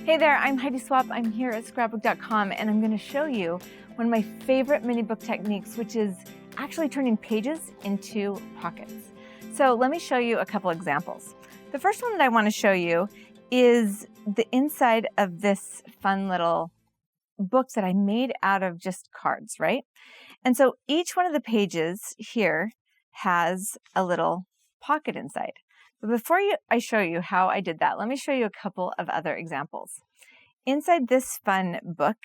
Hey there, I'm Heidi Swapp. I'm here at Scrapbook.com and I'm going to show you one of my favorite mini book techniques, which is actually turning pages into pockets. So let me show you a couple examples. The first one that I want to show you is the inside of this fun little book that I made out of just cards, right? And so each one of the pages here has a little pocket inside. But before I show you how I did that, let me show you a couple of other examples. Inside this fun book,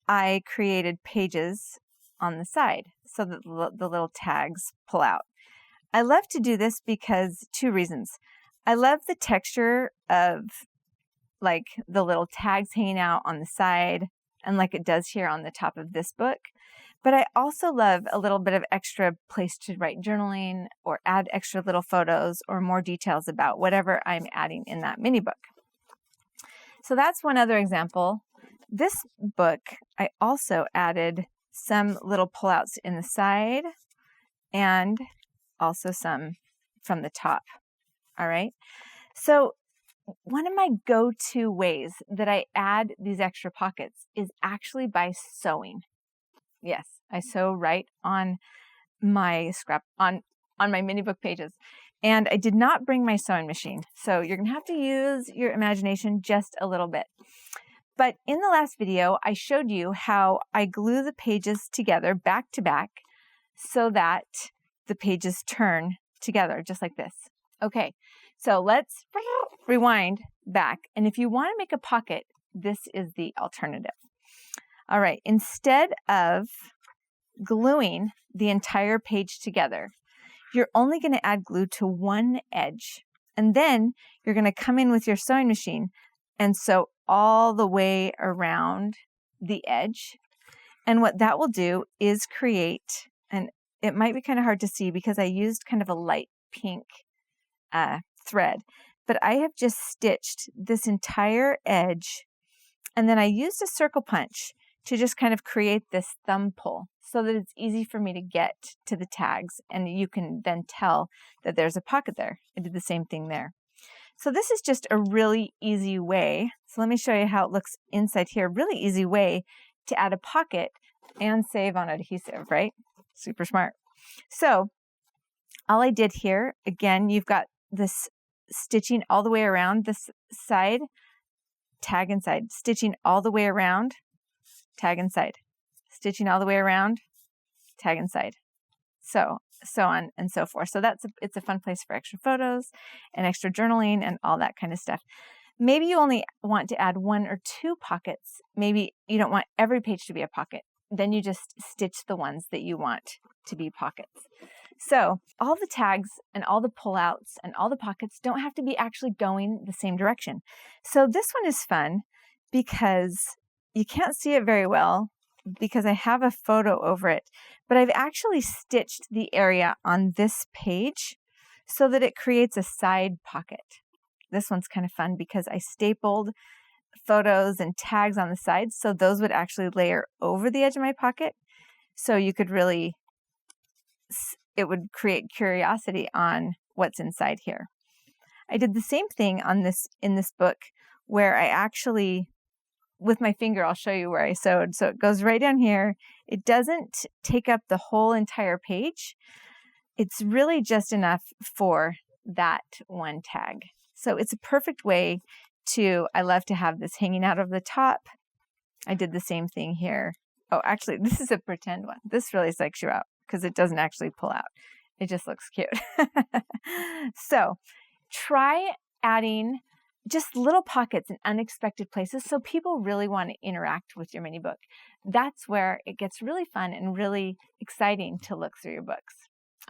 I created pages on the side so that the little tags pull out. I love to do this because two reasons. I love the texture of like the little tags hanging out on the side and like it does here on the top of this book. But I also love a little bit of extra place to write journaling or add extra little photos or more details about whatever I'm adding in that mini book. So that's one other example. This book, I also added some little pullouts in the side and also some from the top. All right. So one of my go-to ways that I add these extra pockets is actually by sewing. Yes, I sew right on my on my mini book pages. And I did not bring my sewing machine. So you're going to have to use your imagination just a little bit. But in the last video, I showed you how I glue the pages together back to back so that the pages turn together just like this. Okay, so let's rewind back. And if you want to make a pocket, this is the alternative. All right, instead of gluing the entire page together, you're only going to add glue to one edge. And then you're going to come in with your sewing machine and sew all the way around the edge. And what that will do is create, and it might be kind of hard to see because I used kind of a light pink thread, but I have just stitched this entire edge. And then I used a circle punch to just kind of create this thumb pull so that it's easy for me to get to the tags and you can then tell that there's a pocket there. I did the same thing there. So this is just a really easy way. So let me show you how it looks inside here. Really easy way to add a pocket and save on adhesive, right? Super smart. So all I did here, again, you've got this stitching all the way around this side, tag inside, stitching all the way around, tag inside, stitching all the way around, tag inside, so on and so forth. So it's a fun place for extra photos and extra journaling and all that kind of stuff. Maybe you only want to add one or two pockets. Maybe you don't want every page to be a pocket. Then you just stitch the ones that you want to be pockets. So all the tags and all the pullouts and all the pockets don't have to be actually going the same direction. So this one is fun because you can't see it very well because I have a photo over it, but I've actually stitched the area on this page so that it creates a side pocket. This one's kind of fun because I stapled photos and tags on the sides, so those would actually layer over the edge of my pocket. So you could really, it would create curiosity on what's inside here. I did the same thing in this book where I actually, with my finger, I'll show you where I sewed. So it goes right down here. It doesn't take up the whole entire page. It's really just enough for that one tag. So it's a perfect way I love to have this hanging out of the top. I did the same thing here. Oh, actually, this is a pretend one. This really psychs you out because it doesn't actually pull out. It just looks cute. So try adding just little pockets in unexpected places so people really want to interact with your mini book. That's where it gets really fun and really exciting to look through your books.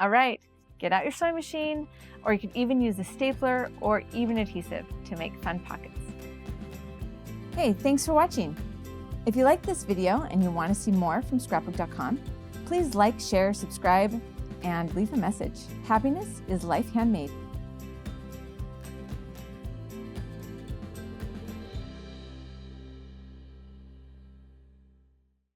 All right, get out your sewing machine, or you can even use a stapler or even adhesive to make fun pockets. Hey, thanks for watching. If you like this video and you want to see more from Scrapbook.com, please like, share, subscribe, and leave a message. Happiness is life handmade.